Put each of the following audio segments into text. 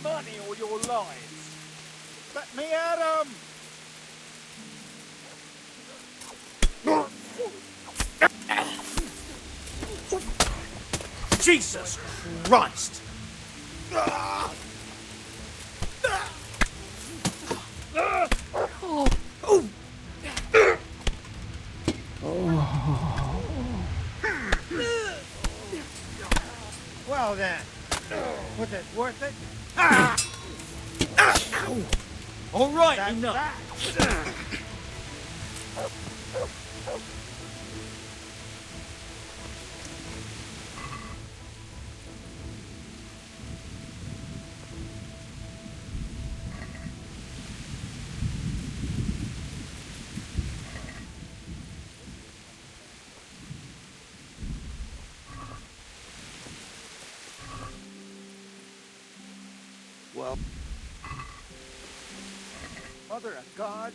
money or your lives. Let me at him! Jesus Christ! Well then, was it worth it? All right, That's enough. that. Well, Mother of God.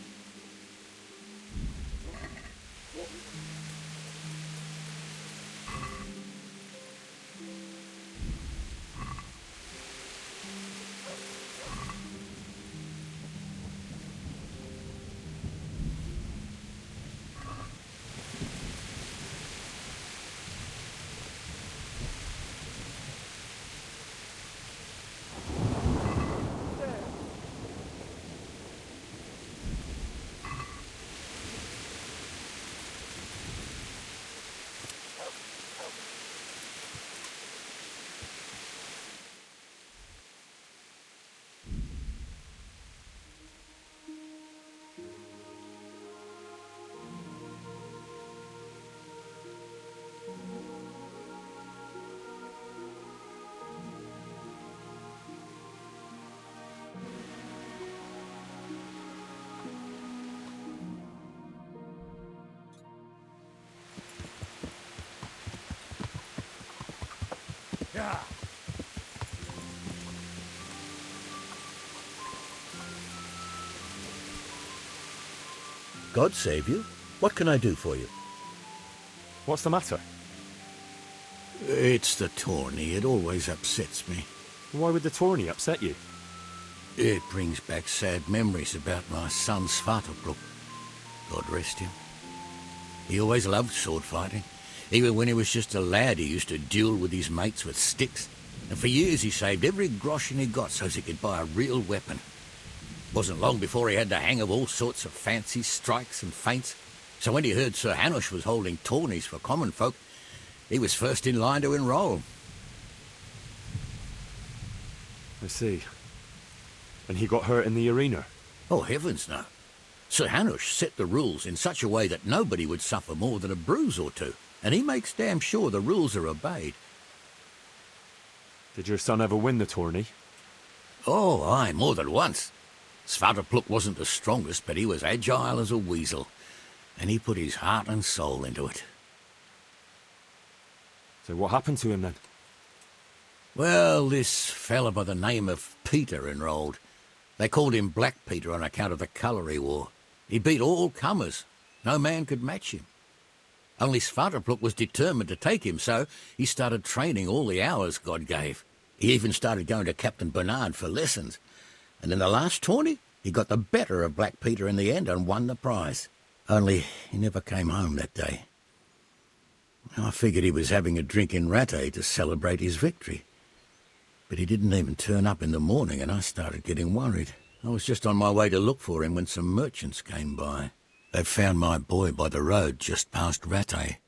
Yeah. God save you. What can I do for you? What's the matter? It's the tourney. It always upsets me. Why would the tourney upset you? It brings back sad memories about my son Svartalfbrook. God rest him. He always loved sword fighting. Even when he was just a lad, he used to duel with his mates with sticks. And for years he saved every groschen he got so as he could buy a real weapon. Wasn't long before he had the hang of all sorts of fancy strikes and feints. So when he heard Sir Hanush was holding tourneys for common folk, he was first in line to enroll. I see. And he got hurt in the arena? Oh, heavens no. Sir Hanush set the rules in such a way that nobody would suffer more than a bruise or two, and he makes damn sure the rules are obeyed. Did your son ever win the tourney? Oh, aye, more than once. Svartalfbrook wasn't the strongest, but he was agile as a weasel, and he put his heart and soul into it. So what happened to him then? Well, this fella by the name of Peter enrolled. They called him Black Peter on account of the colour he wore. He beat all comers. No man could match him. Only Svartalfbrook was determined to take him, so he started training all the hours God gave. He even started going to Captain Bernard for lessons. And in the last tourney, he got the better of Black Peter in the end and won the prize. Only he never came home that day. I figured he was having a drink in Rattay to celebrate his victory. But he didn't even turn up in the morning, and I started getting worried. I was just on my way to look for him when some merchants came by. They found my boy by the road just past Rattay.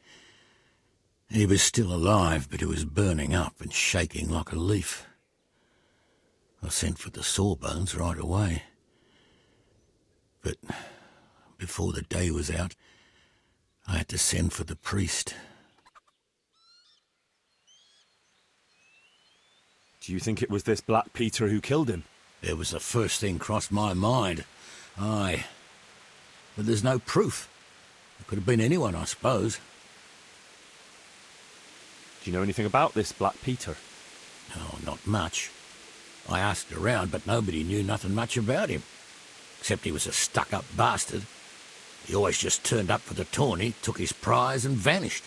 He was still alive, but he was burning up and shaking like a leaf. I sent for the sawbones right away. But before the day was out, I had to send for the priest. Do you think it was this Black Peter who killed him? It was the first thing crossed my mind. Aye. But there's no proof. It could have been anyone, I suppose. Do you know anything about this Black Peter? Oh, not much. I asked around, but nobody knew nothing much about him. Except he was a stuck-up bastard. He always just turned up for the tourney, took his prize and vanished.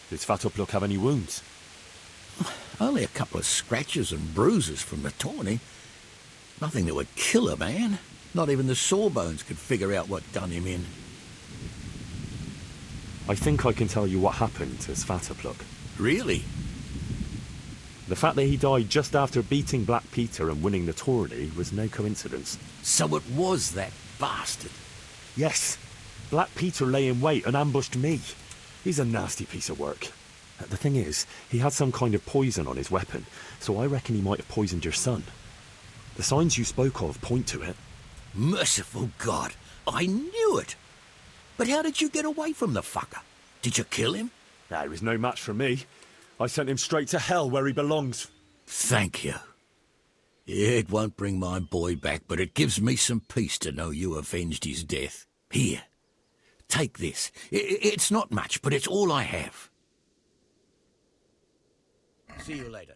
Did Svartalfbrook have any wounds? Only a couple of scratches and bruises from the taunting. Nothing that would kill a man. Not even the sawbones could figure out what done him in. I think I can tell you what happened to Svatopluk. Really? The fact that he died just after beating Black Peter and winning the tourney was no coincidence. So it was that bastard. Yes. Black Peter lay in wait and ambushed me. He's a nasty piece of work. The thing is, he had some kind of poison on his weapon, so I reckon he might have poisoned your son. The signs you spoke of point to it. Merciful God, I knew it. But how did you get away from the fucker? Did you kill him? He was no match for me. I sent him straight to hell where he belongs. Thank you. It won't bring my boy back, but it gives me some peace to know you avenged his death. Here, take this. It's not much, but it's all I have. See you later.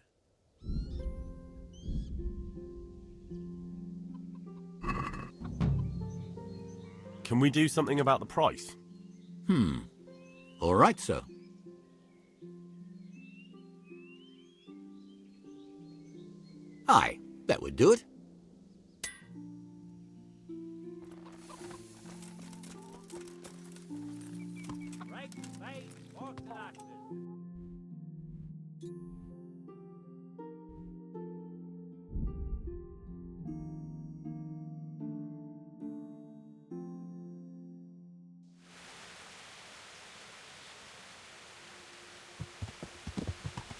Can we do something about the price? All right, sir. Aye, that would do it. Right, right, walk the doctor.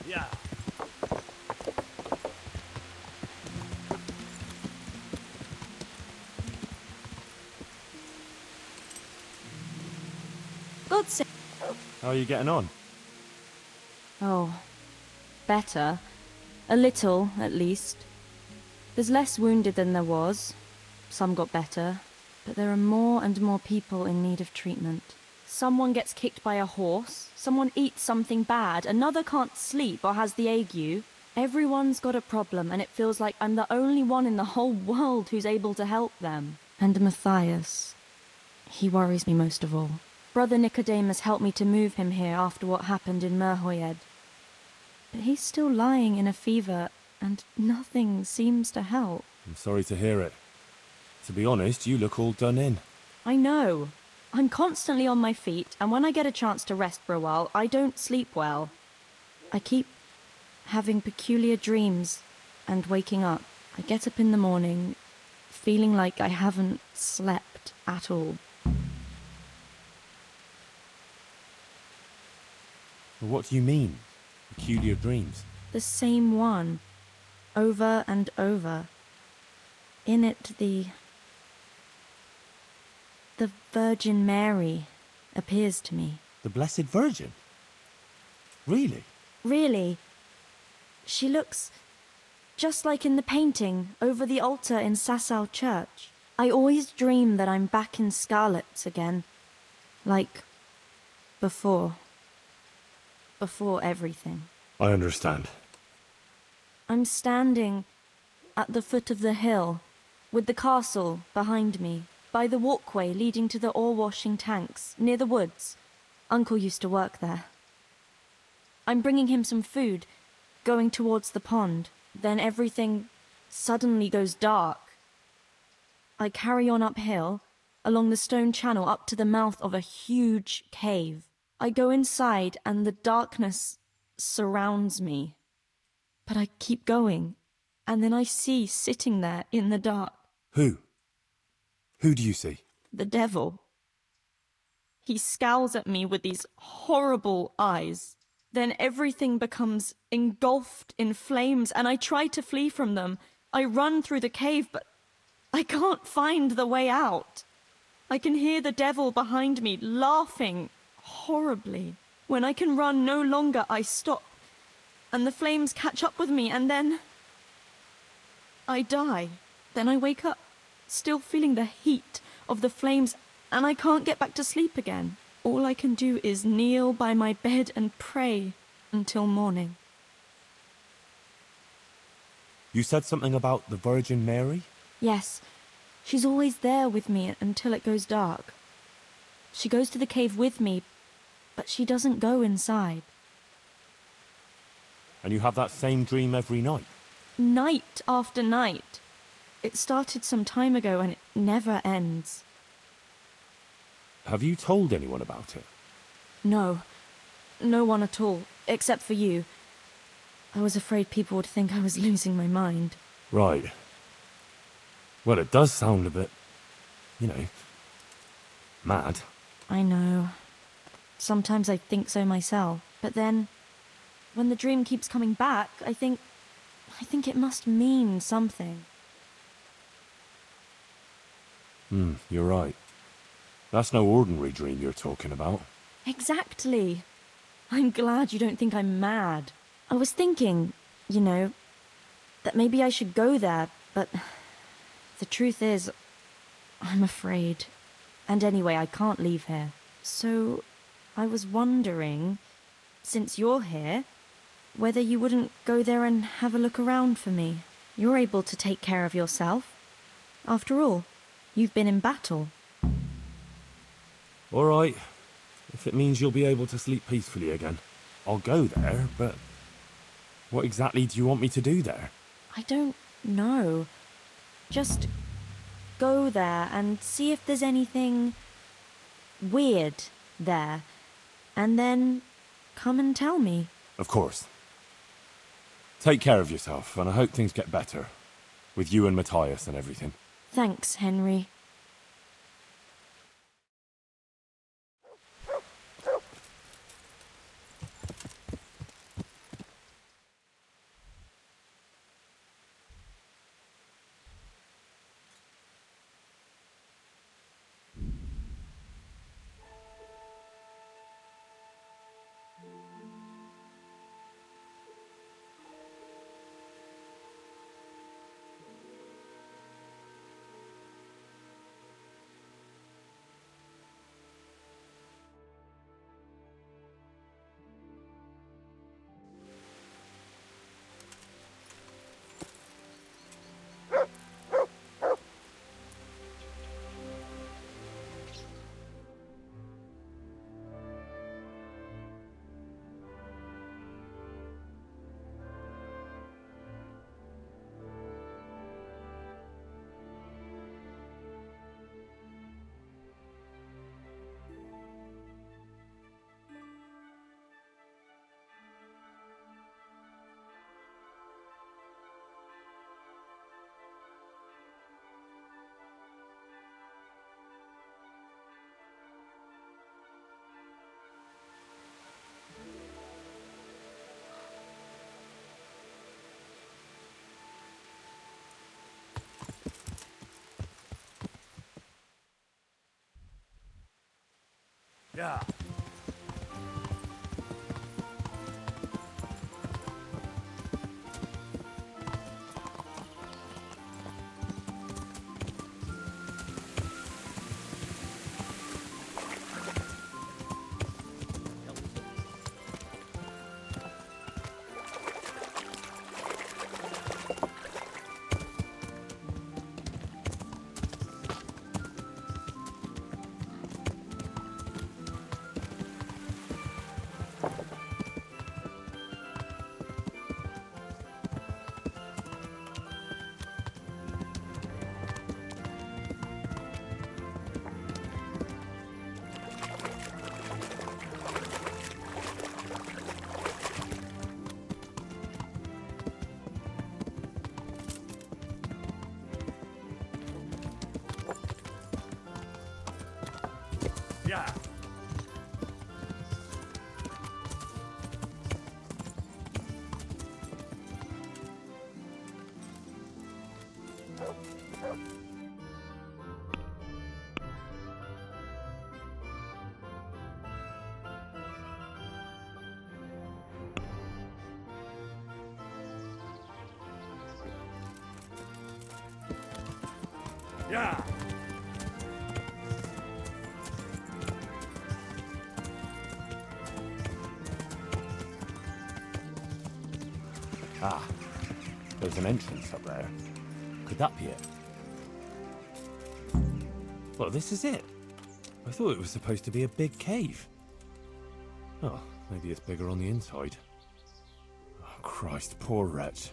Yeah. God's sake. How are you getting on? Oh, better. A little, at least. There's less wounded than there was. Some got better. But there are more and more people in need of treatment. Someone gets kicked by a horse, someone eats something bad, another can't sleep or has the ague. Everyone's got a problem, and it feels like I'm the only one in the whole world who's able to help them. And Matthias, he worries me most of all. Brother Nicodemus helped me to move him here after what happened in Merhoyed. But he's still lying in a fever, and nothing seems to help. I'm sorry to hear it. To be honest, you look all done in. I know. I'm constantly on my feet, and when I get a chance to rest for a while, I don't sleep well. I keep having peculiar dreams and waking up. I get up in the morning feeling like I haven't slept at all. What do you mean? Peculiar dreams? The same one, over and over. In it, the Virgin Mary appears to me. The Blessed Virgin? Really? Really. She looks just like in the painting over the altar in Sasau Church. I always dream that I'm back in Scarlet's again. Like before. Before everything. I understand. I'm standing at the foot of the hill, with the castle behind me, by the walkway leading to the ore-washing tanks, near the woods. Uncle used to work there. I'm bringing him some food, going towards the pond. Then everything suddenly goes dark. I carry on uphill, along the stone channel up to the mouth of a huge cave. I go inside and the darkness surrounds me. But I keep going, and then I see sitting there in the dark. Who? Who do you see? The devil. He scowls at me with these horrible eyes. Then everything becomes engulfed in flames, and I try to flee from them. I run through the cave, but I can't find the way out. I can hear the devil behind me laughing horribly. When I can run no longer, I stop, and the flames catch up with me, and then I die. Then I wake up, still feeling the heat of the flames, and I can't get back to sleep again. All I can do is kneel by my bed and pray until morning. You said something about the Virgin Mary? Yes, she's always there with me until it goes dark. She goes to the cave with me, but she doesn't go inside. And you have that same dream every night? Night after night. It started some time ago and it never ends. Have you told anyone about it? No. No one at all, except for you. I was afraid people would think I was losing my mind. Right. Well, it does sound a bit, mad. I know. Sometimes I think so myself. But then, when the dream keeps coming back, I think it must mean something. You're right. That's no ordinary dream you're talking about. Exactly. I'm glad you don't think I'm mad. I was thinking, that maybe I should go there, but the truth is, I'm afraid. And anyway, I can't leave here. So, I was wondering, since you're here, whether you wouldn't go there and have a look around for me. You're able to take care of yourself. After all, you've been in battle. All right. If it means you'll be able to sleep peacefully again, I'll go there, but what exactly do you want me to do there? I don't know. Just go there and see if there's anything weird there, and then come and tell me. Of course. Take care of yourself, and I hope things get better. With you and Matthias and everything. Thanks, Henry. Yeah. Yeah. Yeah. Ah, there's an entrance up there. Could that be it? Well, this is it. I thought it was supposed to be a big cave. Oh, maybe it's bigger on the inside. Oh, Christ, poor wretch.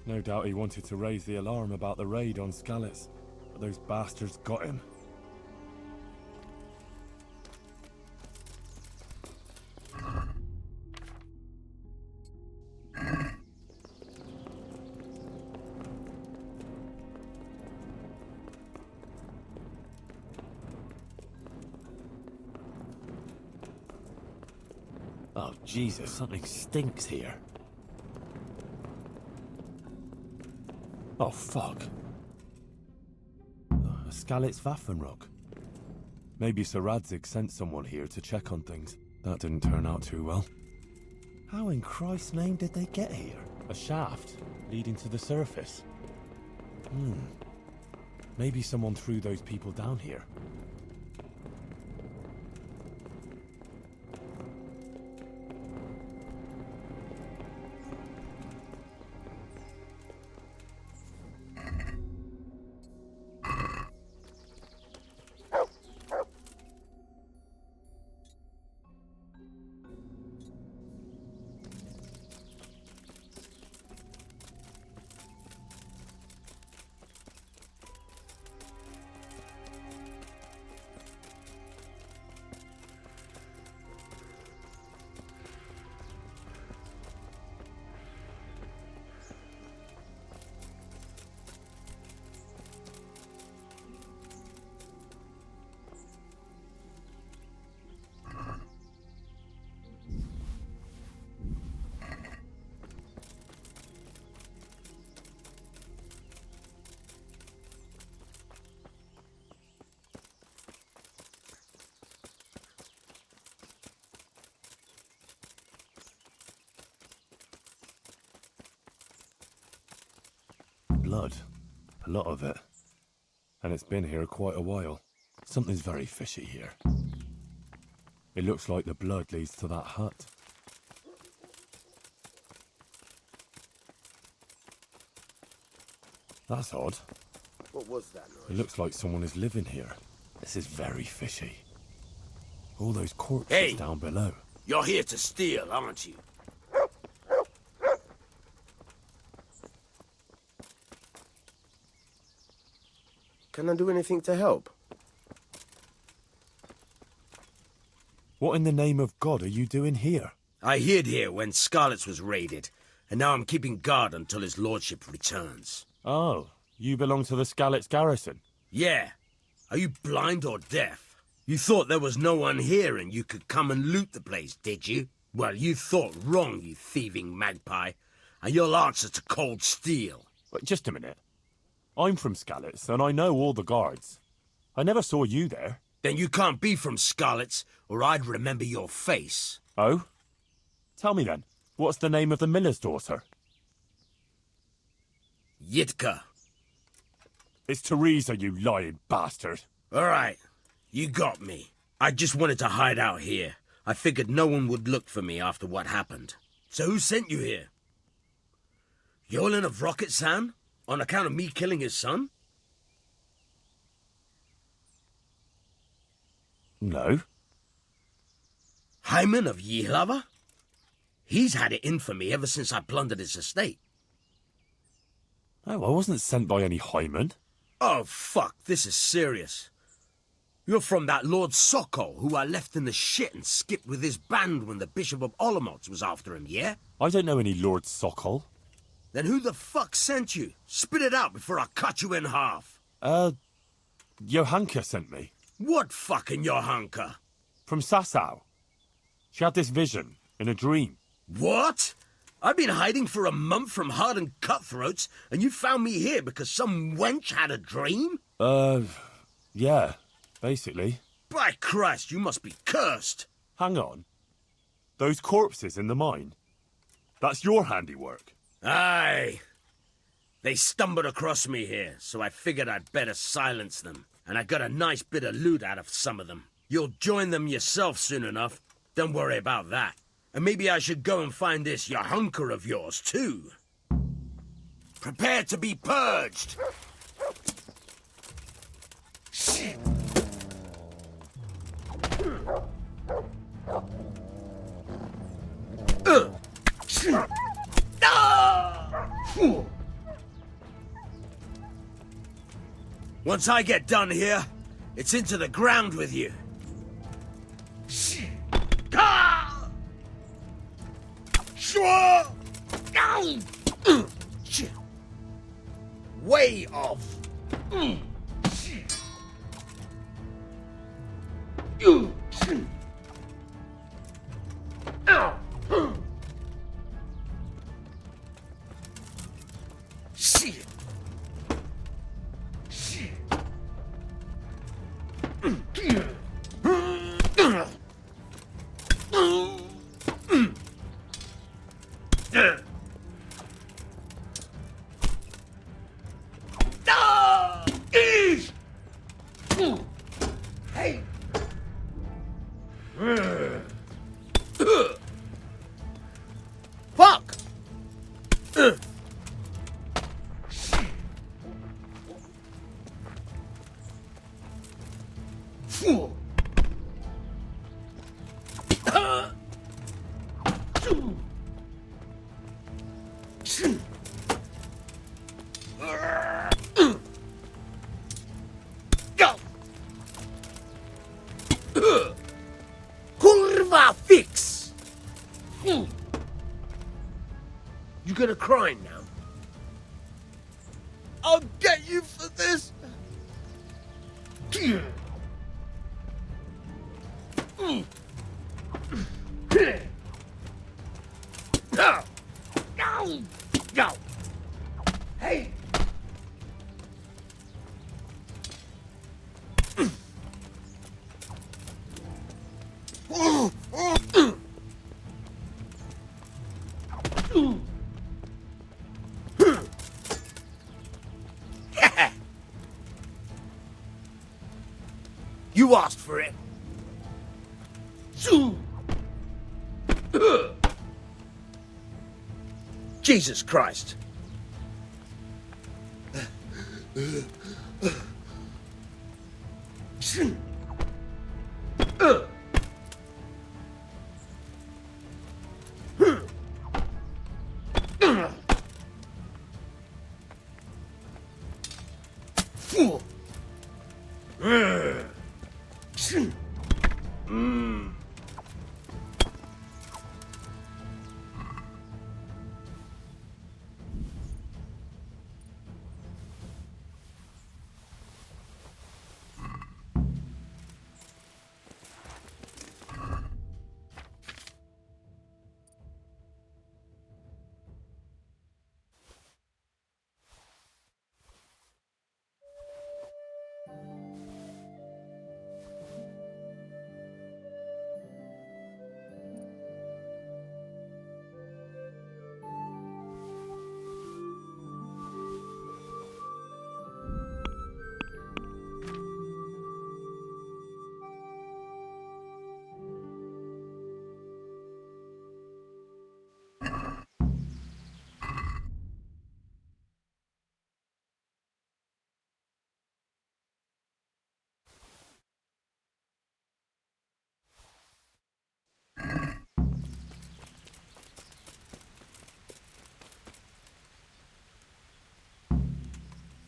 No doubt he wanted to raise the alarm about the raid on Skalitz, but those bastards got him. Oh, Jesus, something stinks here. Oh, fuck. A Skalitz Waffenrock. Maybe Sir Radzig sent someone here to check on things. That didn't turn out too well. How in Christ's name did they get here? A shaft leading to the surface. Maybe someone threw those people down here. Blood. A lot of it. And it's been here quite a while. Something's very fishy here. It looks like the blood leads to that hut. That's odd. What was that noise? It looks like someone is living here. This is very fishy. All those corpses down below. You're here to steal, aren't you? Can I do anything to help? What in the name of God are you doing here? I hid here when Skalitz was raided, and now I'm keeping guard until his lordship returns. Oh, you belong to the Skalitz garrison? Yeah. Are you blind or deaf? You thought there was no one here and you could come and loot the place, did you? Well, you thought wrong, you thieving magpie, and you'll answer to cold steel. Wait, just a minute. I'm from Skalitz, and I know all the guards. I never saw you there. Then you can't be from Skalitz, or I'd remember your face. Oh? Tell me then, what's the name of the miller's daughter? Yitka. It's Teresa, you lying bastard. All right, you got me. I just wanted to hide out here. I figured no one would look for me after what happened. So who sent you here? Yolen of Rocket San? On account of me killing his son? No. Hyman of Yihlava? He's had it in for me ever since I plundered his estate. Oh, I wasn't sent by any Hyman. Oh, fuck, this is serious. You're from that Lord Sokol, who I left in the shit and skipped with his band when the Bishop of Olomouc was after him, yeah? I don't know any Lord Sokol. Then who the fuck sent you? Spit it out before I cut you in half. Johanka sent me. What fucking Johanka? From Sasau. She had this vision, in a dream. What? I've been hiding for a month from hardened cutthroats, and you found me here because some wench had a dream? Yeah, basically. By Christ, you must be cursed. Hang on. Those corpses in the mine? That's your handiwork? Aye. They stumbled across me here, so I figured I'd better silence them. And I got a nice bit of loot out of some of them. You'll join them yourself soon enough. Don't worry about that. And maybe I should go and find this Yahunker of yours, too. Prepare to be purged! Shit! Ah! Once I get done here, it's into the ground with you. Way off. Fuck! Kurva fix! You gonna cry now? I'll get you for this! No! No! No! Hey! You asked for it. Jesus Christ.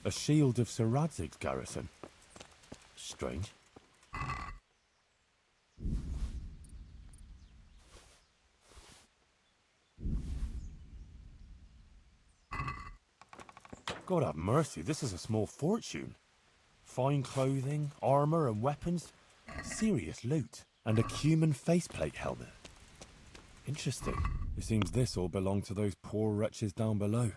A shield of Sir Radzig's garrison. Strange. God have mercy, this is a small fortune. Fine clothing, armor and weapons. Serious loot. And a cumin faceplate helmet. Interesting. It seems this all belonged to those poor wretches down below.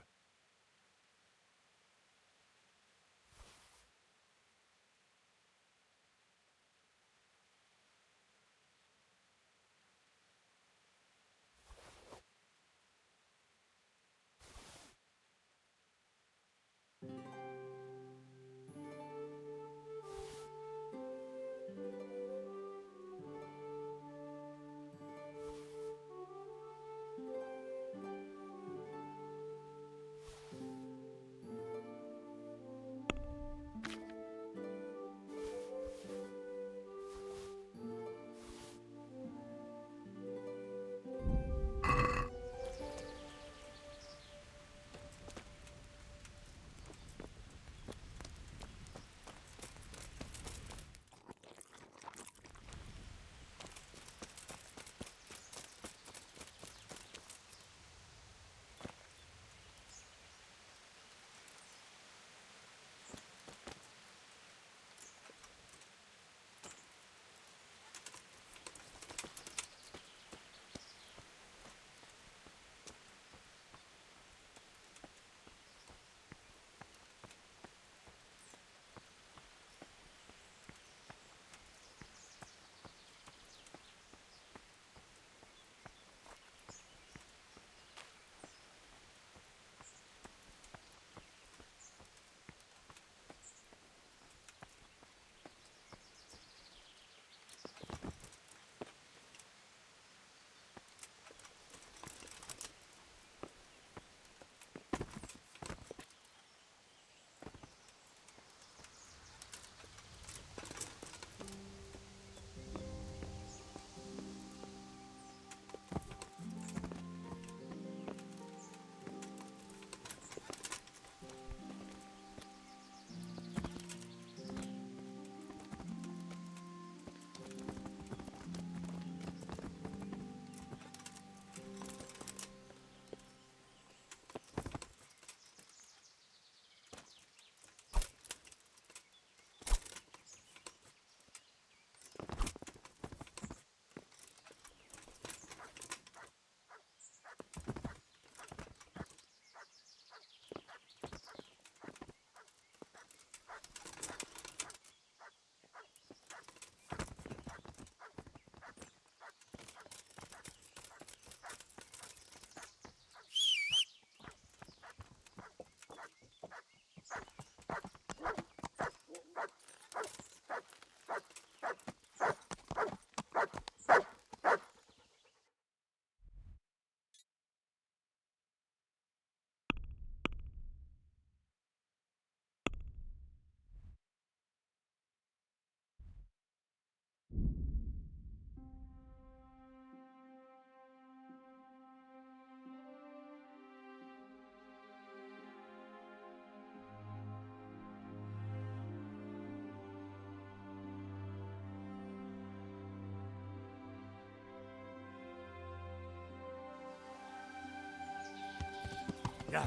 Yeah.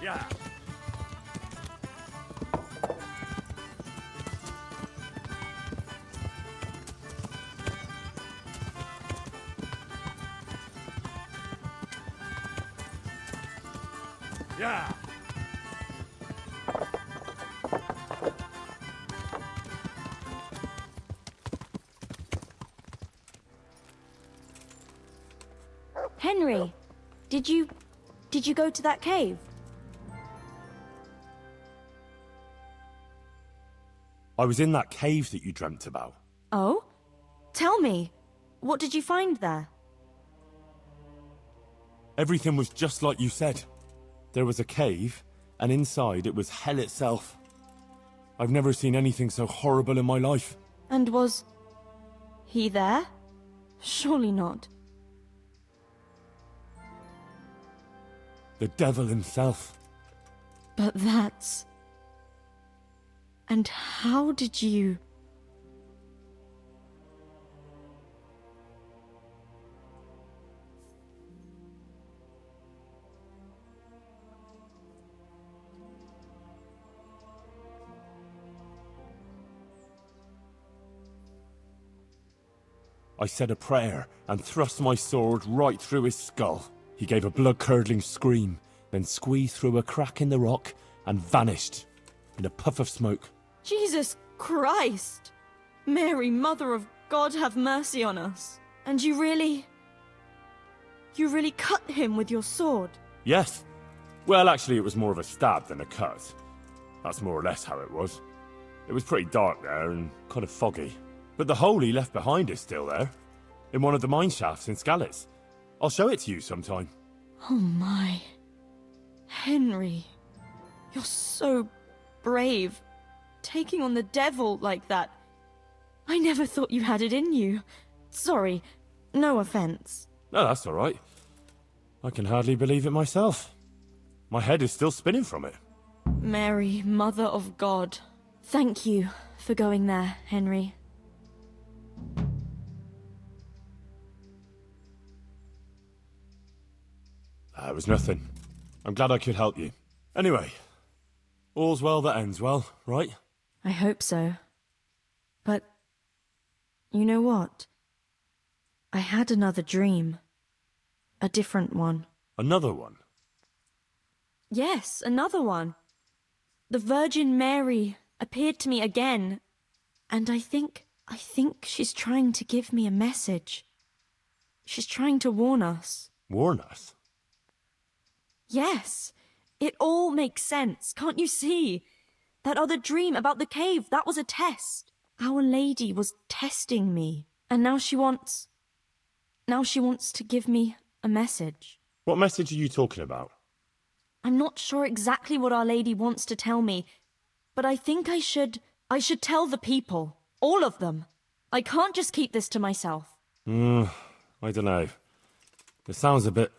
Yeah. Yeah. Henry, did you go to that cave? I was in that cave that you dreamt about. Oh? Tell me, what did you find there? Everything was just like you said. There was a cave, and inside it was hell itself. I've never seen anything so horrible in my life. And was he there? Surely not. The devil himself. But that's... And how did you... I said a prayer and thrust my sword right through his skull. He gave a blood-curdling scream, then squeezed through a crack in the rock and vanished in a puff of smoke. Jesus Christ! Mary, Mother of God, have mercy on us. And you really cut him with your sword? Yes. Well, actually, it was more of a stab than a cut. That's more or less how it was. It was pretty dark there and kind of foggy. But the hole he left behind is still there, in one of the mine shafts in Skalitz. I'll show it to you sometime. Oh my. Henry, you're so brave. Taking on the devil like that. I never thought you had it in you. Sorry, no offense. No, that's all right. I can hardly believe it myself. My head is still spinning from it. Mary, Mother of God, thank you for going there, Henry. It was nothing. I'm glad I could help you. Anyway, all's well that ends well, right? I hope so. But You know what? I had another dream. A different one. Another one? Yes, another one. The Virgin Mary appeared to me again, and I think she's trying to give me a message. She's trying to warn us. Warn us? Yes, it all makes sense, can't you see? That other dream about the cave, that was a test. Our Lady was testing me, and now she wants to give me a message. What message are you talking about? I'm not sure exactly what Our Lady wants to tell me, but I think I should tell the people. All of them. I can't just keep this to myself. I don't know. It sounds a bit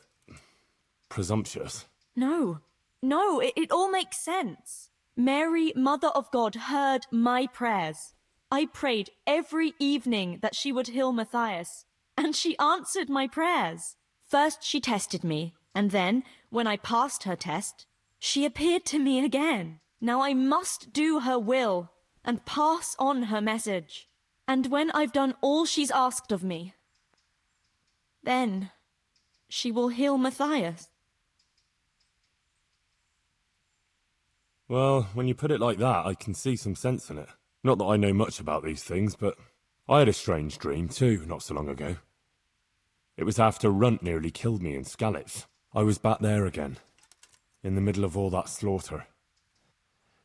presumptuous. No, it all makes sense. Mary, Mother of God, heard my prayers. I prayed every evening that she would heal Matthias, and she answered my prayers. First she tested me, and then, when I passed her test, she appeared to me again. Now I must do her will and pass on her message. And when I've done all she's asked of me, then she will heal Matthias. Well, when you put it like that, I can see some sense in it. Not that I know much about these things, but I had a strange dream too, not so long ago. It was after Runt nearly killed me in Skalitz. I was back there again, in the middle of all that slaughter.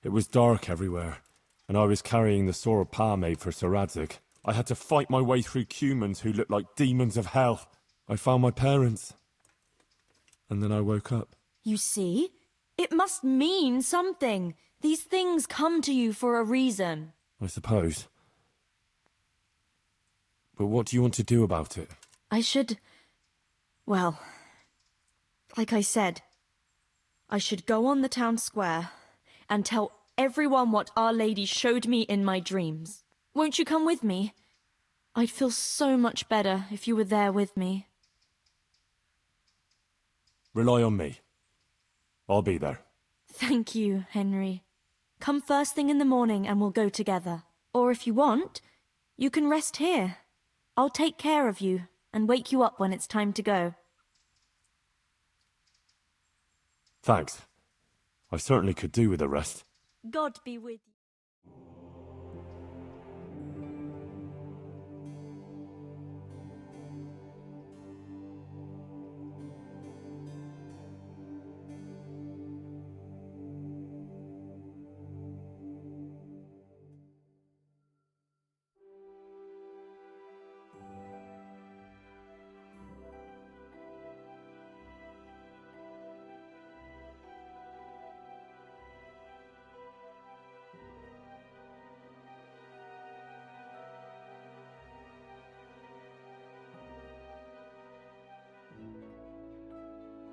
It was dark everywhere, and I was carrying the sword Pa made for Sir Radzig. I had to fight my way through humans who looked like demons of hell. I found my parents, and then I woke up. You see? It must mean something. These things come to you for a reason. I suppose. But what do you want to do about it? Well, like I said, I should go on the town square and tell everyone what Our Lady showed me in my dreams. Won't you come with me? I'd feel so much better if you were there with me. Rely on me. I'll be there. Thank you, Henry. Come first thing in the morning and we'll go together. Or if you want, you can rest here. I'll take care of you and wake you up when it's time to go. Thanks. I certainly could do with a rest. God be with you.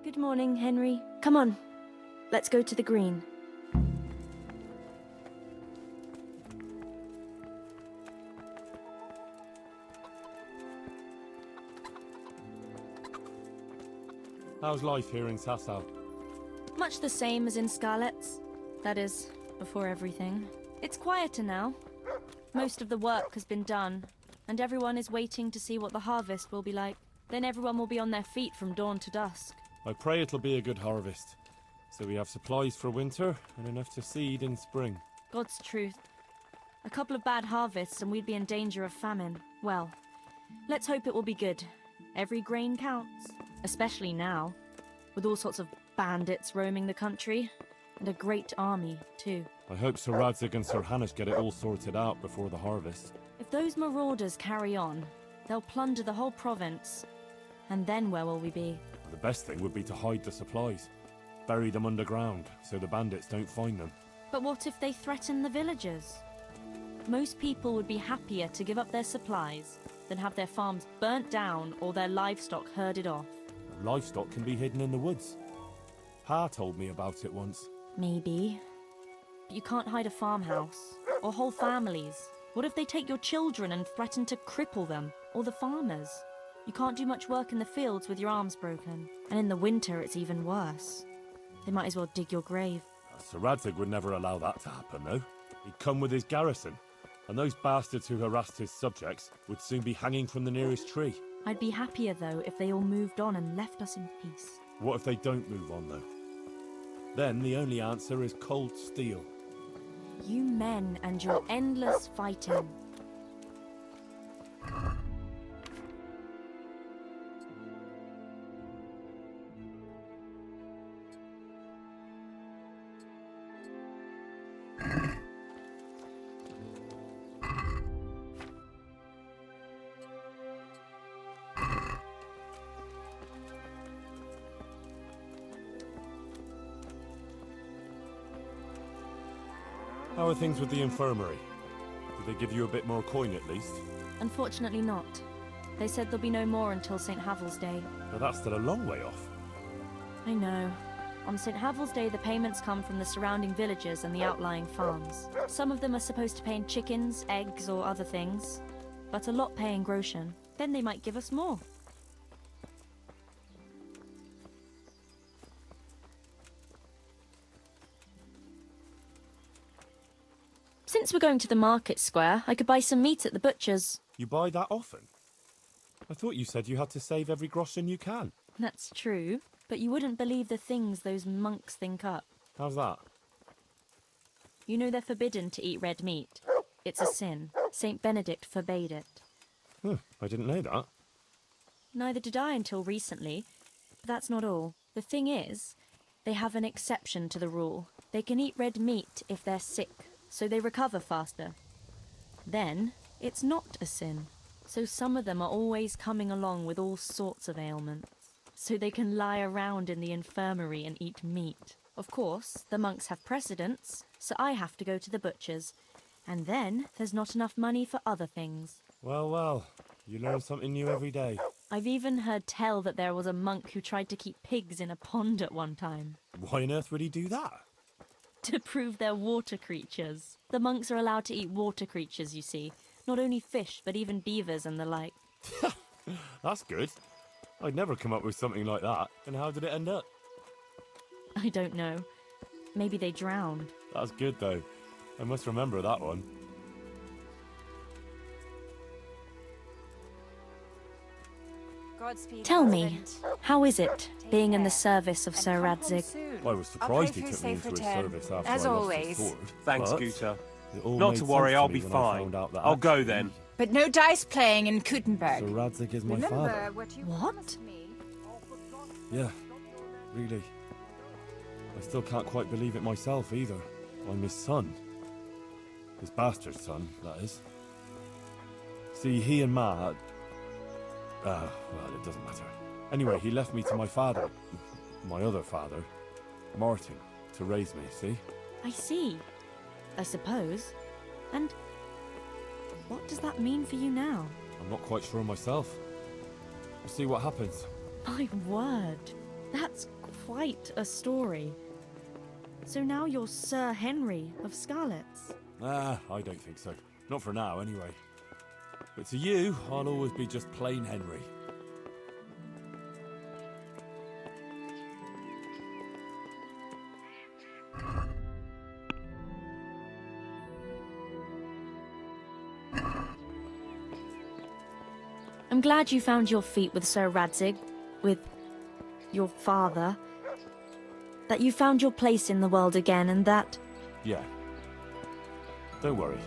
Good morning, Henry. Come on, let's go to the green. How's life here in Sasau? Much the same as in Skalitz. That is, before everything. It's quieter now. Most of the work has been done, and everyone is waiting to see what the harvest will be like. Then everyone will be on their feet from dawn to dusk. I pray it'll be a good harvest, so we have supplies for winter and enough to seed in spring. God's truth. A couple of bad harvests and we'd be in danger of famine. Well, let's hope it will be good. Every grain counts, especially now, with all sorts of bandits roaming the country, and a great army, too. I hope Sir Radzig and Sir Hanush get it all sorted out before the harvest. If those marauders carry on, they'll plunder the whole province. And then where will we be? The best thing would be to hide the supplies. Bury them underground, so the bandits don't find them. But what if they threaten the villagers? Most people would be happier to give up their supplies than have their farms burnt down or their livestock herded off. Livestock can be hidden in the woods. Pa told me about it once. Maybe. But you can't hide a farmhouse, or whole families. What if they take your children and threaten to cripple them, or the farmers? You can't do much work in the fields with your arms broken. And in the winter, it's even worse. They might as well dig your grave. Sir Radzig would never allow that to happen, though. He'd come with his garrison. And those bastards who harassed his subjects would soon be hanging from the nearest tree. I'd be happier, though, if they all moved on and left us in peace. What if they don't move on, though? Then the only answer is cold steel. You men and your endless fighting. How are things with the infirmary? Did they give you a bit more coin at least? Unfortunately not. They said there'll be no more until St. Havel's Day. But that's still a long way off. I know. On St. Havel's Day, the payments come from the surrounding villages and the outlying farms. Some of them are supposed to pay in chickens, eggs, or other things, but a lot pay in groschen. Then they might give us more. Since we're going to the market square, I could buy some meat at the butcher's. You buy that often? I thought you said you had to save every groschen you can. That's true, but you wouldn't believe the things those monks think up. How's that? You know they're forbidden to eat red meat. It's a sin. Saint Benedict forbade it. I didn't know that. Neither did I until recently. But that's not all. The thing is, they have an exception to the rule. They can eat red meat if they're sick, so they recover faster. Then, it's not a sin. So some of them are always coming along with all sorts of ailments. So they can lie around in the infirmary and eat meat. Of course, the monks have precedence, so I have to go to the butcher's. And then, there's not enough money for other things. Well, well, you learn something new every day. I've even heard tell that there was a monk who tried to keep pigs in a pond at one time. Why on earth would he do that? To prove they're water creatures. The monks are allowed to eat water creatures, you see. Not only fish, but even beavers and the like. That's good. I'd never come up with something like that. And how did it end up? I don't know. Maybe they drowned. That's good, though. I must remember that one. Godspeed, Tell me, husband. how is it, being in the service of Sir Radzig? I was surprised he took me into his service after As I lost always. his sword. Thanks, but Guta. it all Not made to worry, sense I'll me be when I fine. found out that I'll go actually then. But no dice playing in Kuttenberg. Sir Radzig is my Remember father. what you What? promised me. Yeah, really. I still can't quite believe it myself either. I'm his son. His bastard son, that is. See, he and Ma... well, it doesn't matter. Anyway, he left me to my father, my other father, Martin, to raise me, see? I see. I suppose. And what does that mean for you now? I'm not quite sure myself. We'll see what happens. My word. That's quite a story. So now you're Sir Henry of Scarlets. I don't think so. Not for now, anyway. But to you, I'll always be just plain Henry. I'm glad you found your feet with Sir Radzig, with your father. That you found your place in the world again, and that... Yeah. Don't worry.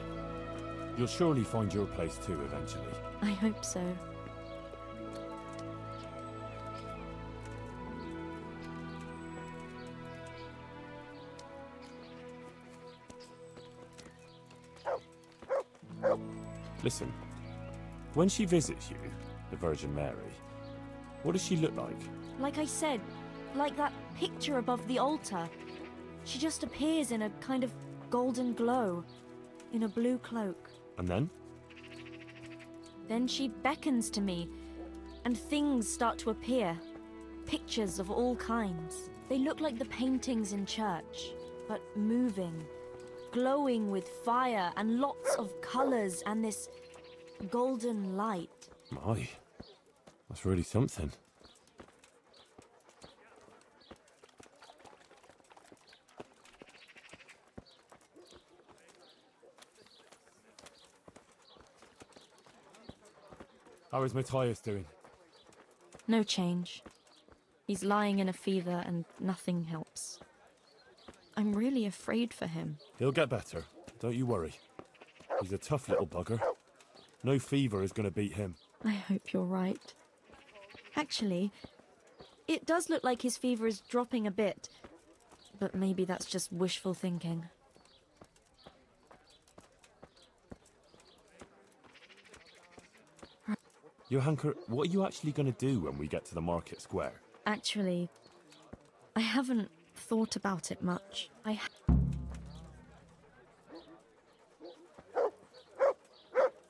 You'll surely find your place too, eventually. I hope so. Listen, when she visits you, the Virgin Mary, what does she look like? Like I said, like that picture above the altar. She just appears in a kind of golden glow, in a blue cloak. And then? Then she beckons to me, and things start to appear. Pictures of all kinds. They look like the paintings in church, but moving, glowing with fire and lots of colors and this golden light. My, that's really something. How is Matthias doing? No change. He's lying in a fever and nothing helps. I'm really afraid for him. He'll get better. Don't you worry. He's a tough little bugger. No fever is going to beat him. I hope you're right. Actually, it does look like his fever is dropping a bit, but maybe that's just wishful thinking. Johanker, what are you actually going to do when we get to the market square? Actually, I haven't thought about it much.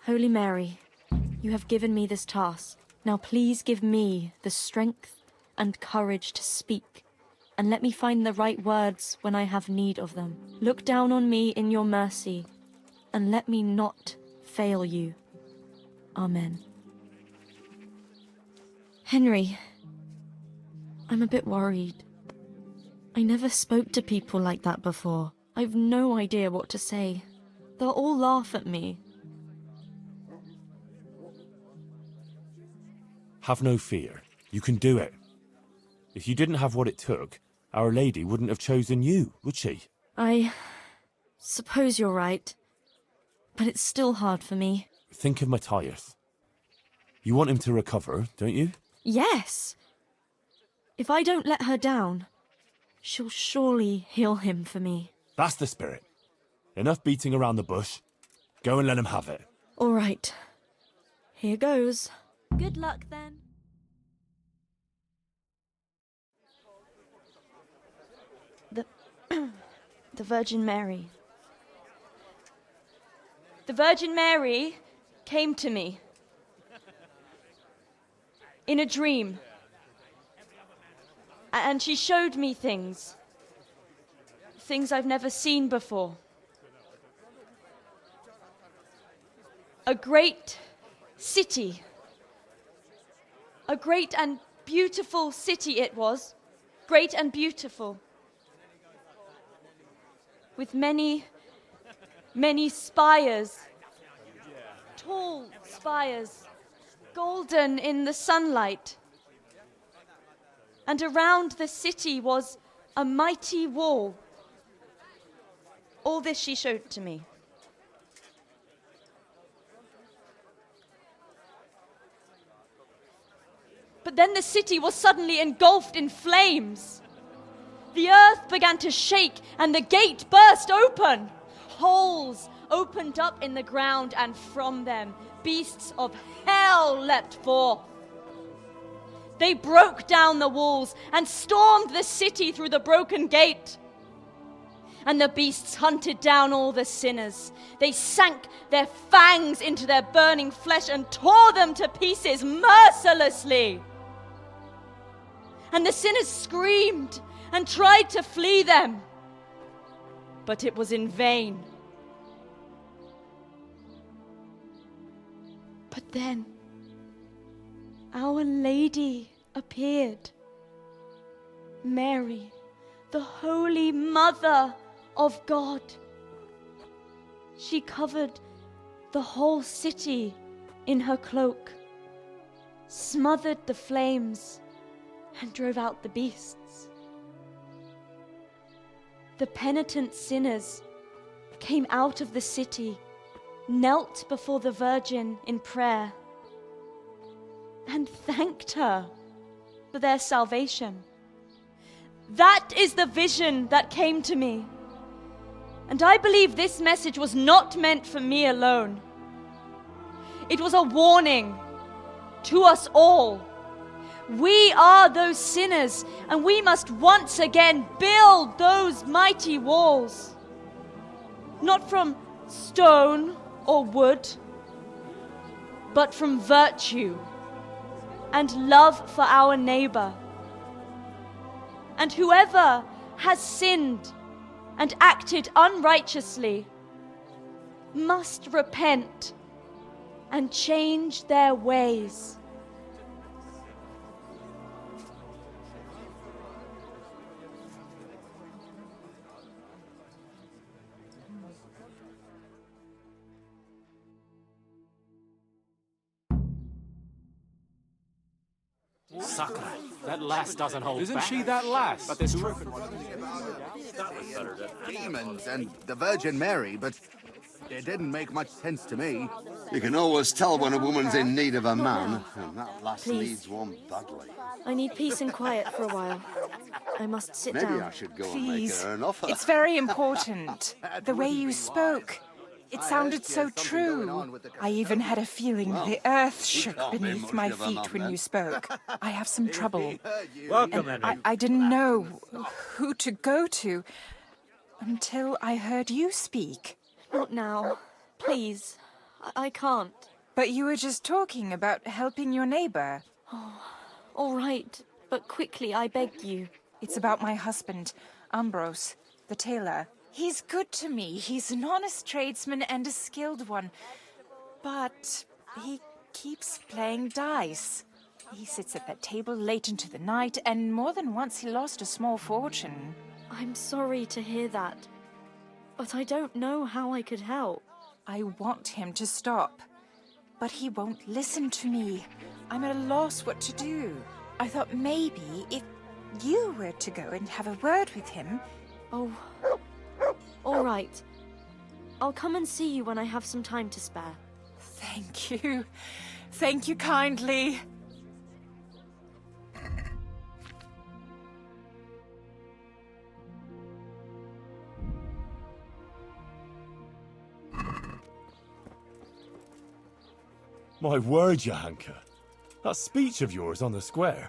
Holy Mary, you have given me this task. Now please give me the strength and courage to speak, and let me find the right words when I have need of them. Look down on me in your mercy, and let me not fail you. Amen. Henry, I'm a bit worried. I never spoke to people like that before. I've no idea what to say. They'll all laugh at me. Have no fear. You can do it. If you didn't have what it took, Our Lady wouldn't have chosen you, would she? I suppose you're right. But it's still hard for me. Think of Matthias. You want him to recover, don't you? Yes! If I don't let her down, she'll surely heal him for me. That's the spirit. Enough beating around the bush. Go and let him have it. All right. Here goes. Good luck, then. The Virgin Mary. The Virgin Mary came to me in a dream. And she showed me things I've never seen before. A great city. A great and beautiful city it was. Great and beautiful. With many, many spires. Tall spires. Golden in the sunlight. And around the city was a mighty wall. All this she showed to me. But then the city was suddenly engulfed in flames. The earth began to shake and the gate burst open. Holes opened up in the ground, and from them beasts of hell leapt forth. They broke down the walls and stormed the city through the broken gate. And the beasts hunted down all the sinners. They sank their fangs into their burning flesh and tore them to pieces mercilessly. And the sinners screamed and tried to flee them, but it was in vain. But then Our Lady appeared. Mary, the Holy Mother of God. She covered the whole city in her cloak, smothered the flames, and drove out the beasts. The penitent sinners came out of the city, knelt before the Virgin in prayer, and thanked her for their salvation. That is the vision that came to me. And I believe this message was not meant for me alone. It was a warning to us all. We are those sinners, and we must once again build those mighty walls. Not from stone or wood, but from virtue and love for our neighbor. And whoever has sinned and acted unrighteously must repent and change their ways. sucker. That lass doesn't hold Isn't back. she that lass? But there's truth. Demons and the Virgin Mary, but it didn't make much sense to me. You can always tell when a woman's in need of a man, and that lass Please. needs one badly. I need peace and quiet for a while. I must sit Maybe down. I should go and make Please. her an offer. It's very important. The way you spoke. It sounded so true. I even had a feeling the earth shook can't be beneath much my of a man, feet when then. you spoke. I have some trouble. Welcome, Henry. I didn't know who to go to until I heard you speak. Not now. Please. I can't. But you were just talking about helping your neighbor. All right, but quickly, I beg you. It's about my husband, Ambrose, the tailor. He's good to me. He's an honest tradesman and a skilled one. But he keeps playing dice. He sits at that table late into the night, and more than once he lost a small fortune. I'm sorry to hear that. But I don't know how I could help. I want him to stop. But he won't listen to me. I'm at a loss what to do. I thought maybe if you were to go and have a word with him. Oh, all right. I'll come and see you when I have some time to spare. Thank you. Thank you kindly. My word, Johanka. That speech of yours on the square.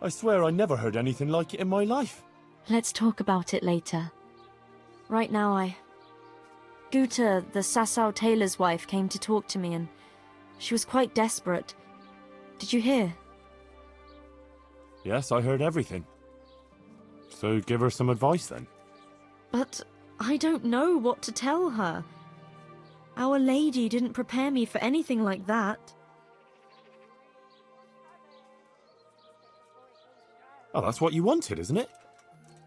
I swear I never heard anything like it in my life. Let's talk about it later. Right now, Guta, the Sasau tailor's wife, came to talk to me and she was quite desperate. Did you hear? Yes, I heard everything. So give her some advice then. But I don't know what to tell her. Our Lady didn't prepare me for anything like that. Oh, that's what you wanted, isn't it?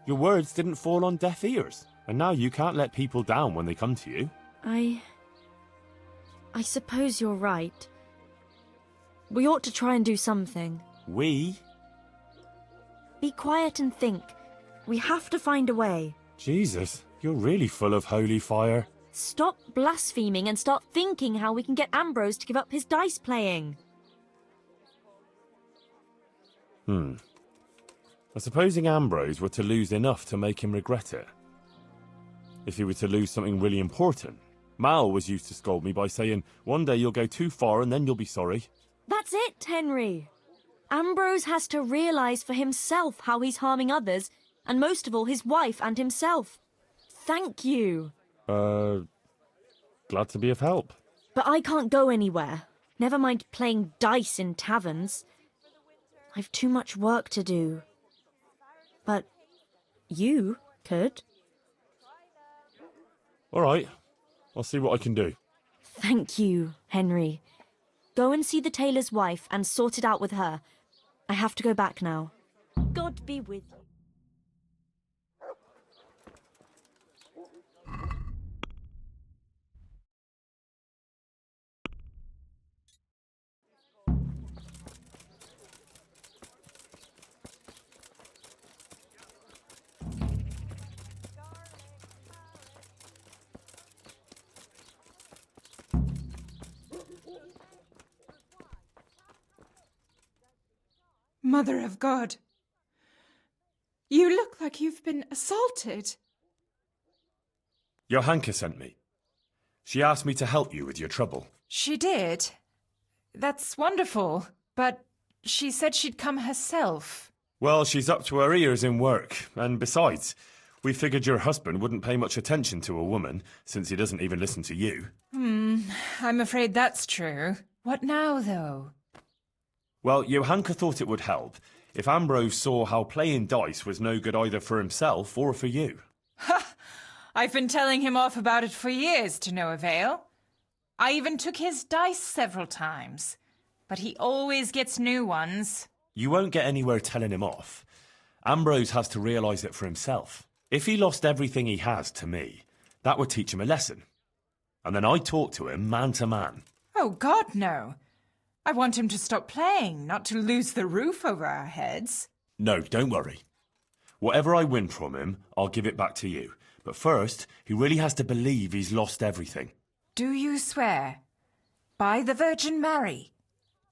Your words didn't fall on deaf ears, and now you can't let people down when they come to you. I suppose you're right. We ought to try and do something. We? Be quiet and think. We have to find a way. Jesus, you're really full of holy fire. Stop blaspheming and start thinking how we can get Ambrose to give up his dice playing. Supposing Ambrose were to lose enough to make him regret it. If he were to lose something really important. Mal was used to scold me by saying, one day you'll go too far and then you'll be sorry. That's it, Henry. Ambrose has to realise for himself how he's harming others, and most of all his wife and himself. Thank you. Glad to be of help. But I can't go anywhere. Never mind playing dice in taverns. I've too much work to do. But you could. All right, I'll see what I can do. Thank you, Henry. Go and see the tailor's wife and sort it out with her. I have to go back now. God be with you. Mother of God. You look like you've been assaulted. Johanka sent me. She asked me to help you with your trouble. She did. That's wonderful. But she said she'd come herself. Well, she's up to her ears in work, and besides, we figured your husband wouldn't pay much attention to a woman, since he doesn't even listen to you. I'm afraid that's true. What now, though? Well, Johanka thought it would help if Ambrose saw how playing dice was no good either for himself or for you. I've been telling him off about it for years to no avail. I even took his dice several times, but he always gets new ones. You won't get anywhere telling him off. Ambrose has to realise it for himself. If he lost everything he has to me, that would teach him a lesson. And then I'd talk to him man to man. Oh, God, no. I want him to stop playing, not to lose the roof over our heads. No, don't worry. Whatever I win from him, I'll give it back to you. But first, he really has to believe he's lost everything. Do you swear, by the Virgin Mary,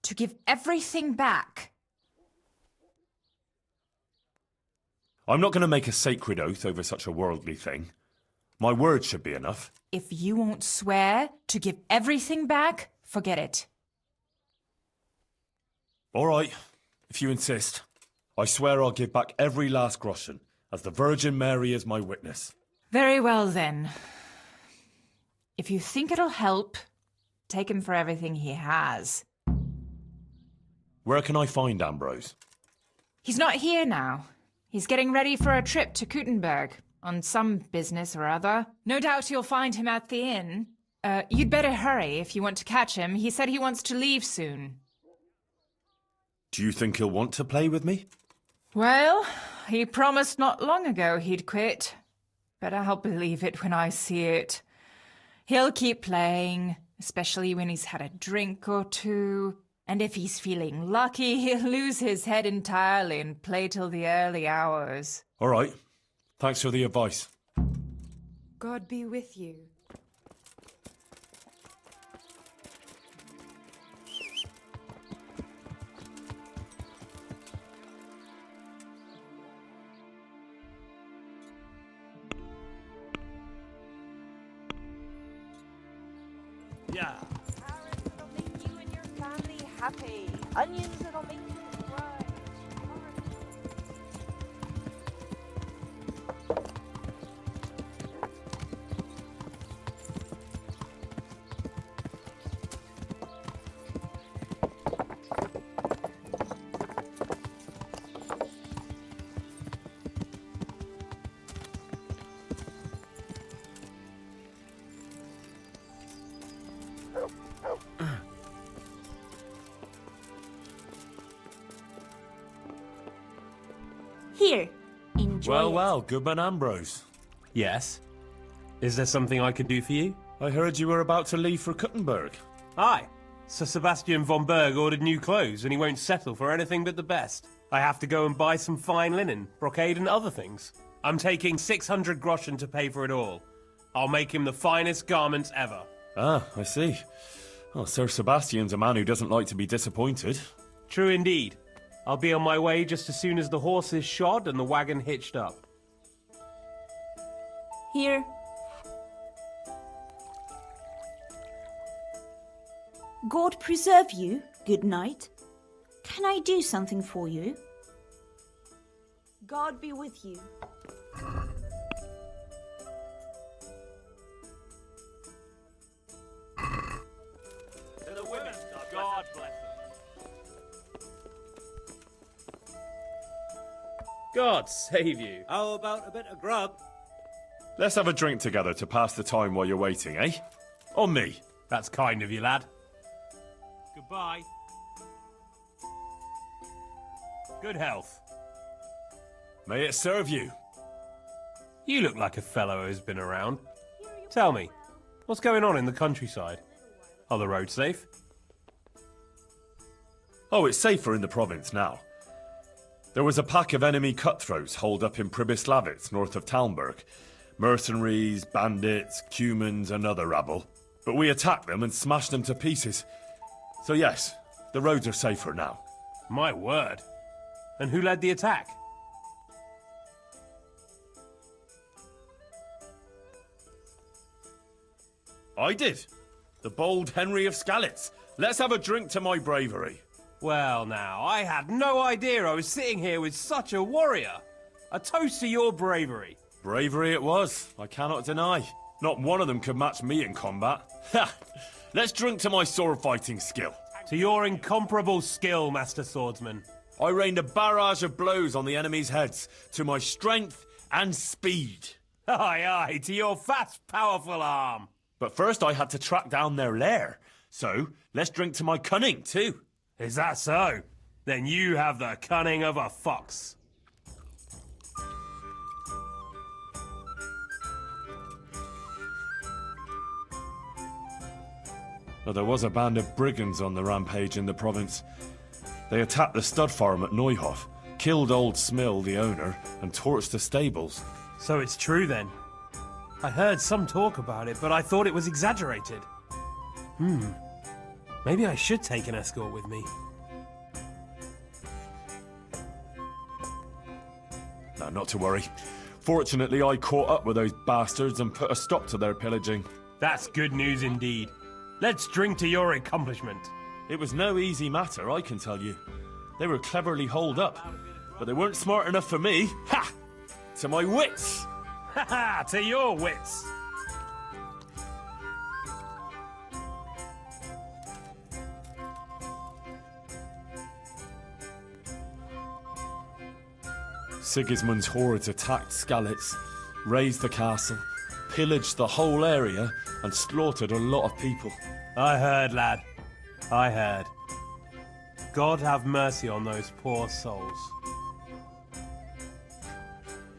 to give everything back? I'm not going to make a sacred oath over such a worldly thing. My word should be enough. If you won't swear to give everything back, forget it. All right, if you insist. I swear I'll give back every last groschen, as the Virgin Mary is my witness. Very well, then. If you think it'll help, take him for everything he has. Where can I find Ambrose? He's not here now. He's getting ready for a trip to Kuttenberg, on some business or other. No doubt you'll find him at the inn. You'd better hurry if you want to catch him. He said he wants to leave soon. Do you think he'll want to play with me? Well, he promised not long ago he'd quit. But I'll believe it when I see it. He'll keep playing, especially when he's had a drink or two. And if he's feeling lucky, he'll lose his head entirely and play till the early hours. All right. Thanks for the advice. God be with you. Yeah. Carrots that'll make you and your family happy. Onions that'll make you cry. Here, enjoy it. Well, Goodman Ambrose. Yes. Is there something I could do for you? I heard you were about to leave for Kuttenberg. Aye. Sir Sebastian von Berg ordered new clothes and he won't settle for anything but the best. I have to go and buy some fine linen, brocade and other things. I'm taking 600 groschen to pay for it all. I'll make him the finest garments ever. Ah, I see. Oh, Sir Sebastian's a man who doesn't like to be disappointed. True indeed. I'll be on my way just as soon as the horse is shod and the wagon hitched up. Here. God preserve you, good knight. Can I do something for you? God be with you. To the women, God bless them. God save you. How about a bit of grub? Let's have a drink together to pass the time while you're waiting, eh? On me. That's kind of you, lad. Goodbye. Good health. May it serve you. You look like a fellow who's been around. Tell me, what's going on in the countryside? Are the roads safe? Oh, it's safer in the province now. There was a pack of enemy cutthroats holed up in Pribyslavitz, north of Talmberg. Mercenaries, bandits, Cumans, and other rabble. But we attacked them and smashed them to pieces. So yes, the roads are safer now. My word. And who led the attack? I did. The bold Henry of Skalitz. Let's have a drink to my bravery. Well now, I had no idea I was sitting here with such a warrior. A toast to your bravery. Bravery it was, I cannot deny. Not one of them could match me in combat. Ha! Let's drink to my sword-fighting skill. To your incomparable skill, Master Swordsman. I rained a barrage of blows on the enemy's heads, to my strength and speed. Aye, aye, to your fast, powerful arm. But first I had to track down their lair. So, let's drink to my cunning, too. Is that so? Then you have the cunning of a fox. Well, there was a band of brigands on the rampage in the province. They attacked the stud farm at Neuhof, killed old Smill, the owner, and torched the stables. So it's true then. I heard some talk about it, but I thought it was exaggerated. Maybe I should take an escort with me. No, not to worry. Fortunately, I caught up with those bastards and put a stop to their pillaging. That's good news indeed. Let's drink to your accomplishment. It was no easy matter, I can tell you. They were cleverly holed up, but they weren't smart enough for me. Ha! To my wits! Ha ha! To your wits! Sigismund's hordes attacked Skalitz, razed the castle, pillaged the whole area, and slaughtered a lot of people. I heard, lad. I heard. God have mercy on those poor souls.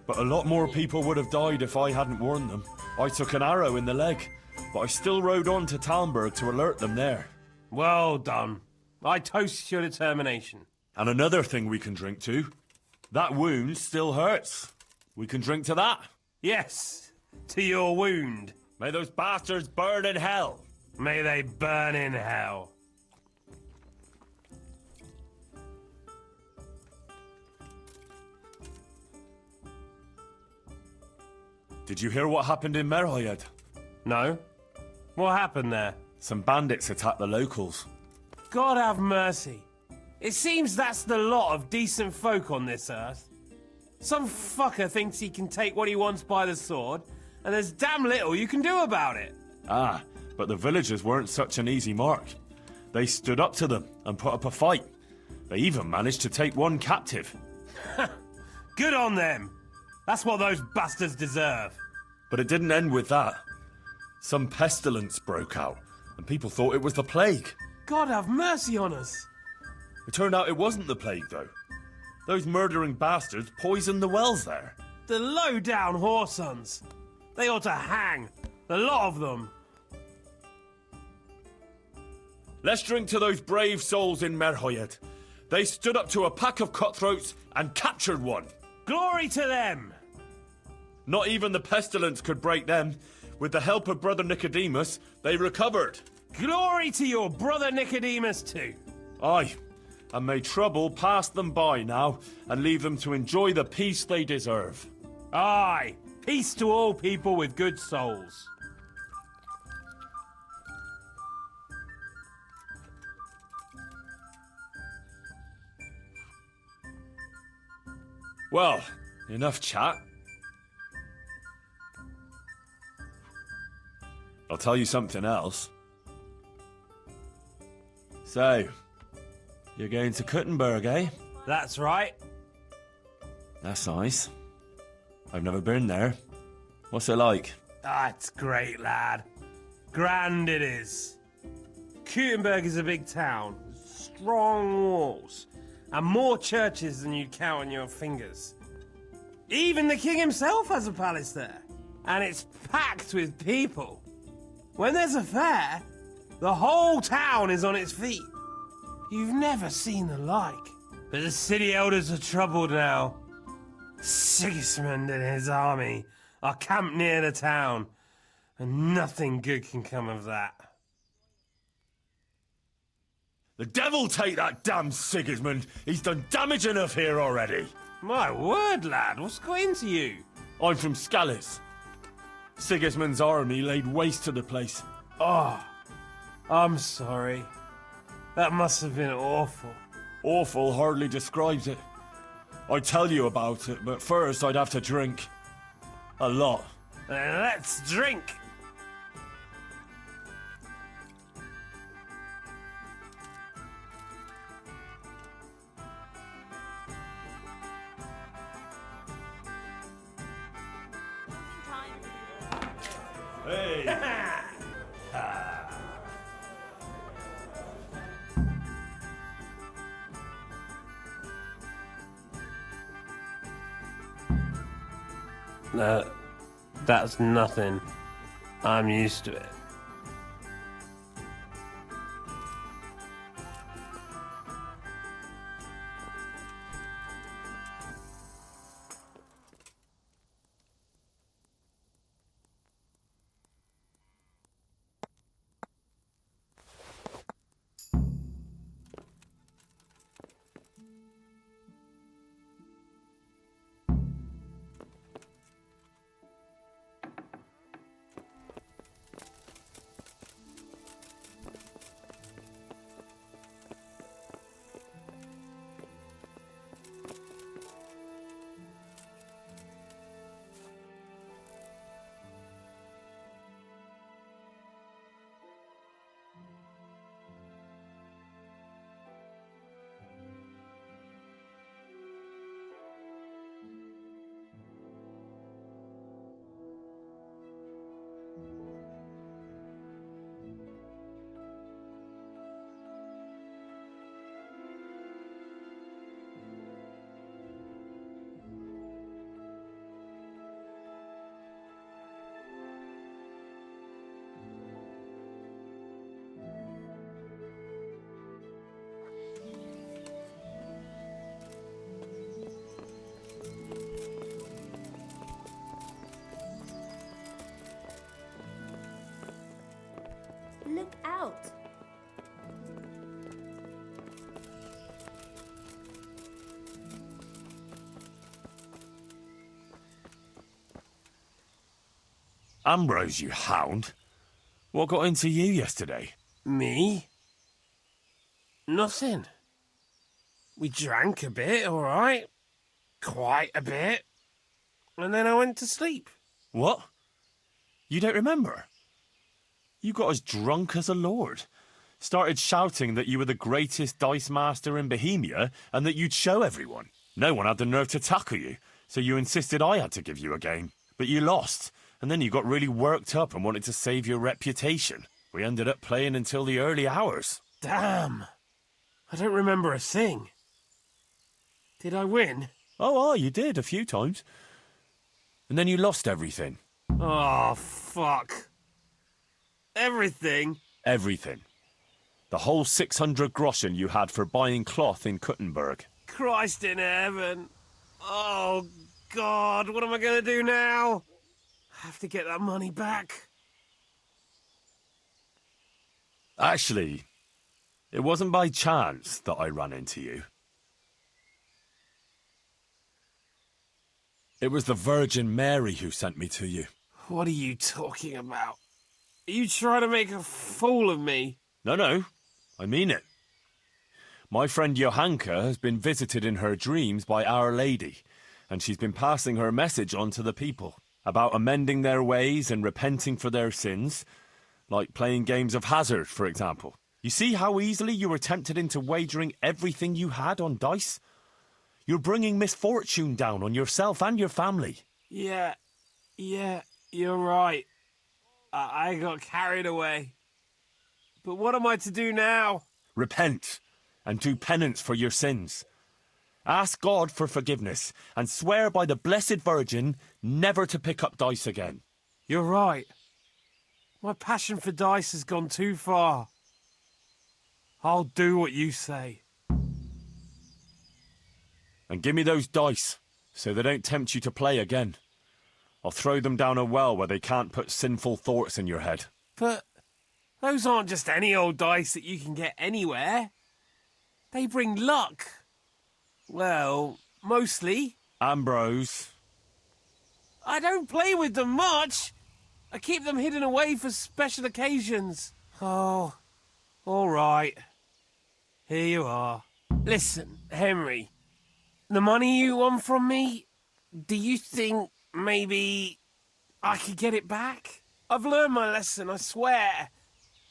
But a lot more people would have died if I hadn't warned them. I took an arrow in the leg, but I still rode on to Talmberg to alert them there. Well done. I toast your determination. And another thing we can drink to. That wound still hurts. We can drink to that. Yes, to your wound. May those bastards burn in hell. May they burn in hell. Did you hear what happened in Merhoyed? No. What happened there? Some bandits attacked the locals. God have mercy. It seems that's the lot of decent folk on this earth. Some fucker thinks he can take what he wants by the sword, and there's damn little you can do about it. Ah, but the villagers weren't such an easy mark. They stood up to them and put up a fight. They even managed to take one captive. Good on them. That's what those bastards deserve. But it didn't end with that. Some pestilence broke out, and people thought it was the plague. God have mercy on us. It turned out it wasn't the plague, though. Those murdering bastards poisoned the wells there. The low-down whoresons. They ought to hang. The lot of them. Let's drink to those brave souls in Merhoyed. They stood up to a pack of cutthroats and captured one. Glory to them! Not even the pestilence could break them. With the help of Brother Nicodemus, they recovered. Glory to your brother Nicodemus too. Aye, and may trouble pass them by now and leave them to enjoy the peace they deserve. Aye, peace to all people with good souls. Well, enough chat. I'll tell you something else. So, you're going to Kuttenberg, eh? That's right. That's nice. I've never been there. What's it like? Ah, it's great, lad. Grand it is. Kuttenberg is a big town, strong walls, and more churches than you'd count on your fingers. Even the king himself has a palace there, and it's packed with people. When there's a fair, the whole town is on its feet. You've never seen the like. But the city elders are troubled now. Sigismund and his army are camped near the town, and nothing good can come of that. The devil take that damn Sigismund! He's done damage enough here already! My word, lad, what's got into you? I'm from Skalitz. Sigismund's army laid waste to the place. Oh, I'm sorry. That must have been awful. Awful hardly describes it. I'd tell you about it, but first I'd have to drink. A lot. Then let's drink. Hey! That's nothing. I'm used to it. Ambrose, you hound. What got into you yesterday? Me? Nothing. We drank a bit, all right. Quite a bit. And then I went to sleep. What? You don't remember? You got as drunk as a lord. Started shouting that you were the greatest dice master in Bohemia and that you'd show everyone. No one had the nerve to tackle you, so you insisted I had to give you a game. But you lost, and then you got really worked up and wanted to save your reputation. We ended up playing until the early hours. Damn. I don't remember a thing. Did I win? Oh, you did, a few times. And then you lost everything. Oh, fuck. Everything? Everything. The whole 600 groschen you had for buying cloth in Kuttenberg. Christ in heaven. Oh, God, what am I going to do now? I have to get that money back. Actually, it wasn't by chance that I ran into you. It was the Virgin Mary who sent me to you. What are you talking about? Are you trying to make a fool of me? No, I mean it. My friend Johanka has been visited in her dreams by Our Lady, and she's been passing her message on to the people about amending their ways and repenting for their sins, like playing games of hazard, for example. You see how easily you were tempted into wagering everything you had on dice? You're bringing misfortune down on yourself and your family. Yeah, you're right. I got carried away. But what am I to do now? Repent and do penance for your sins. Ask God for forgiveness and swear by the Blessed Virgin never to pick up dice again. You're right. My passion for dice has gone too far. I'll do what you say. And give me those dice, so they don't tempt you to play again. I'll throw them down a well where they can't put sinful thoughts in your head. But those aren't just any old dice that you can get anywhere. They bring luck. Well, mostly. Ambrose. I don't play with them much. I keep them hidden away for special occasions. Oh, all right. Here you are. Listen, Henry. The money you won from me, do you think maybe I could get it back? I've learned my lesson, I swear.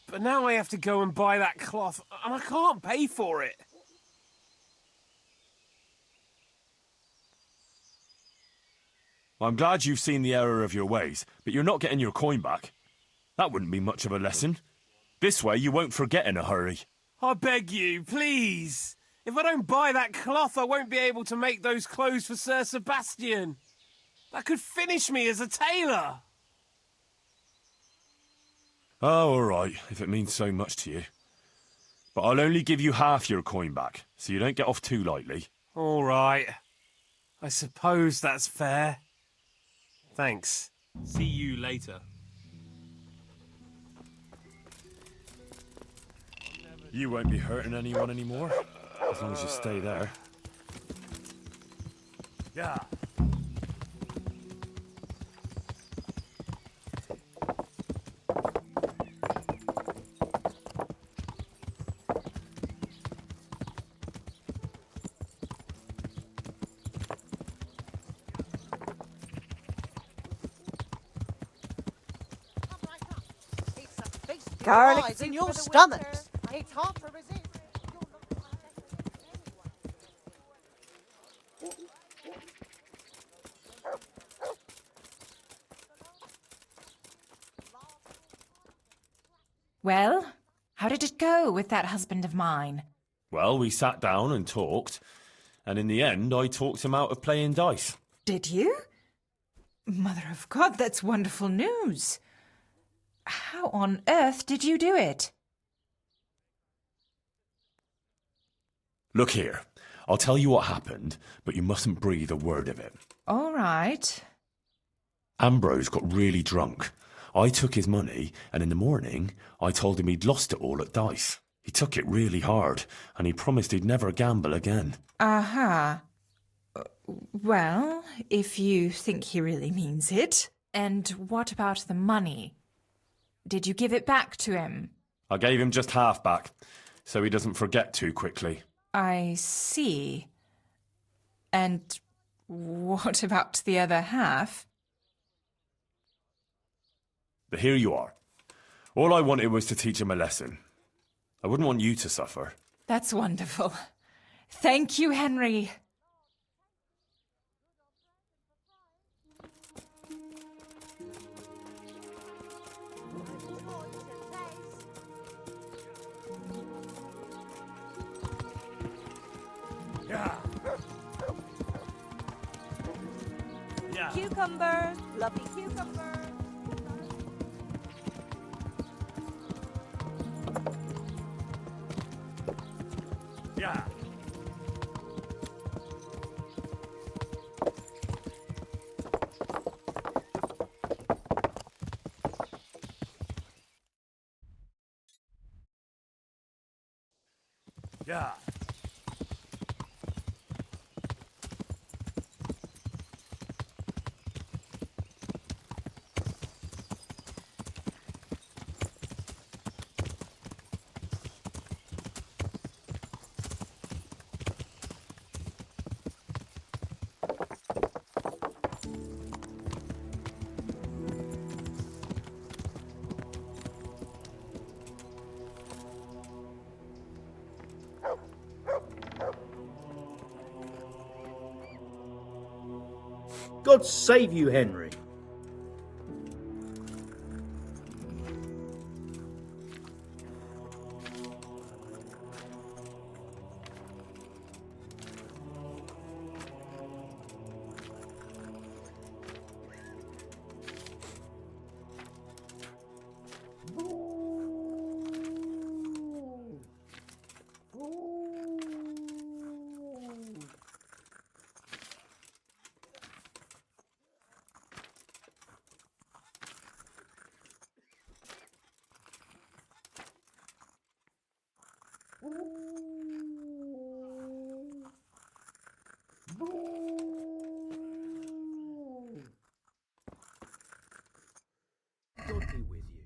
But now I have to go and buy that cloth, and I can't pay for it. I'm glad you've seen the error of your ways, but you're not getting your coin back. That wouldn't be much of a lesson. This way you won't forget in a hurry. I beg you, please. If I don't buy that cloth, I won't be able to make those clothes for Sir Sebastian. That could finish me as a tailor. Oh, all right, if it means so much to you. But I'll only give you half your coin back, so you don't get off too lightly. All right. I suppose that's fair. Thanks. See you later. You won't be hurting anyone anymore, as long as you stay there. Yeah. Garlic in your stomachs. It's hard to resist. Well, how did it go with that husband of mine? Well, we sat down and talked, and in the end I talked him out of playing dice. Did you? Mother of God, that's wonderful news. How on earth did you do it? Look here, I'll tell you what happened, but you mustn't breathe a word of it. All right. Ambrose got really drunk. I took his money, and in the morning I told him he'd lost it all at dice. He took it really hard, and he promised he'd never gamble again. Aha. Well, if you think he really means it. And what about the money? Did you give it back to him? I gave him just half back, so he doesn't forget too quickly. I see. And what about the other half? But here you are. All I wanted was to teach him a lesson. I wouldn't want you to suffer. That's wonderful. Thank you, Henry. Yeah. Yeah. Cucumbers, lovely cucumbers. Yeah. Yeah. God save you, Henry. God be with you.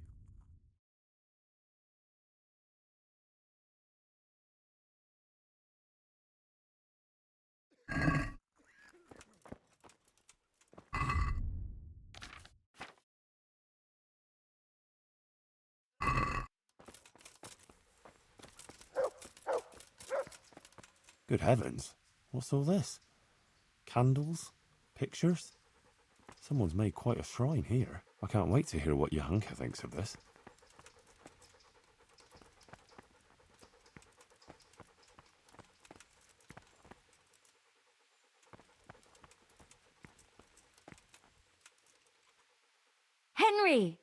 Good heavens. What's all this? Candles? Pictures? Someone's made quite a shrine here. I can't wait to hear what Johanka thinks of this. Henry!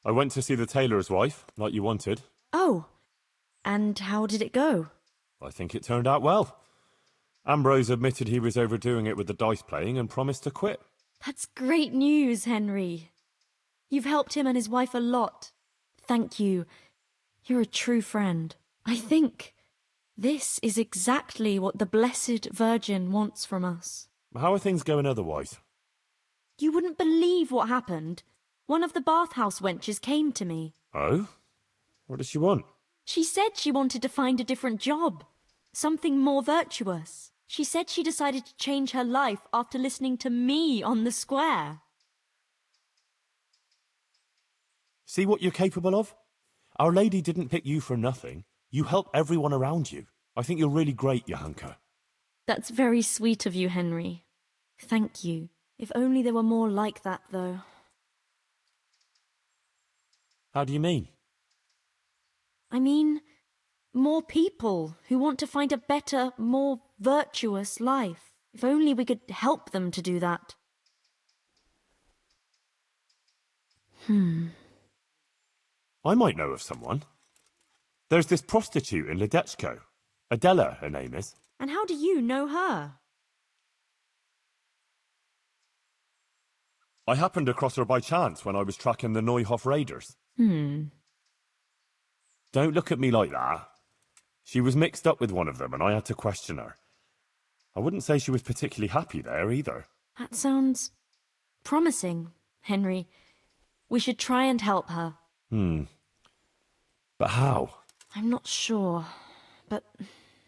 I went to see the tailor's wife, like you wanted. Oh, and how did it go? I think it turned out well. Ambrose admitted he was overdoing it with the dice playing and promised to quit. That's great news, Henry. You've helped him and his wife a lot. Thank you. You're a true friend. I think this is exactly what the Blessed Virgin wants from us. How are things going otherwise? You wouldn't believe what happened. One of the bathhouse wenches came to me. Oh? What does she want? She said she wanted to find a different job. Something more virtuous. She said she decided to change her life after listening to me on the square. See what you're capable of? Our Lady didn't pick you for nothing. You help everyone around you. I think you're really great, Johanka. That's very sweet of you, Henry. Thank you. If only there were more like that, though. How do you mean? I mean, more people who want to find a better, more virtuous life. If only we could help them to do that. I might know of someone. There's this prostitute in Ledechko. Adela, her name is. And how do you know her? I happened across her by chance when I was tracking the Neuhof raiders. Don't look at me like that. She was mixed up with one of them and I had to question her. I wouldn't say she was particularly happy there either. That sounds promising, Henry. We should try and help her. But how? I'm not sure, but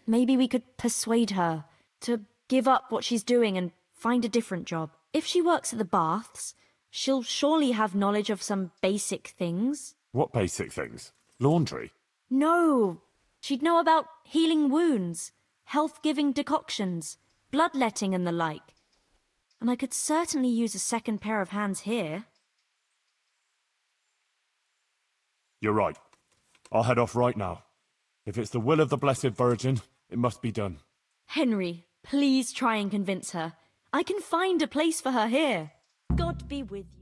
maybe we could persuade her to give up what she's doing and find a different job. If she works at the baths, she'll surely have knowledge of some basic things. What basic things? Laundry? No, she'd know about healing wounds, health-giving decoctions, bloodletting and the like. And I could certainly use a second pair of hands here. You're right. I'll head off right now. If it's the will of the Blessed Virgin, it must be done. Henry, please try and convince her. I can find a place for her here. God be with you.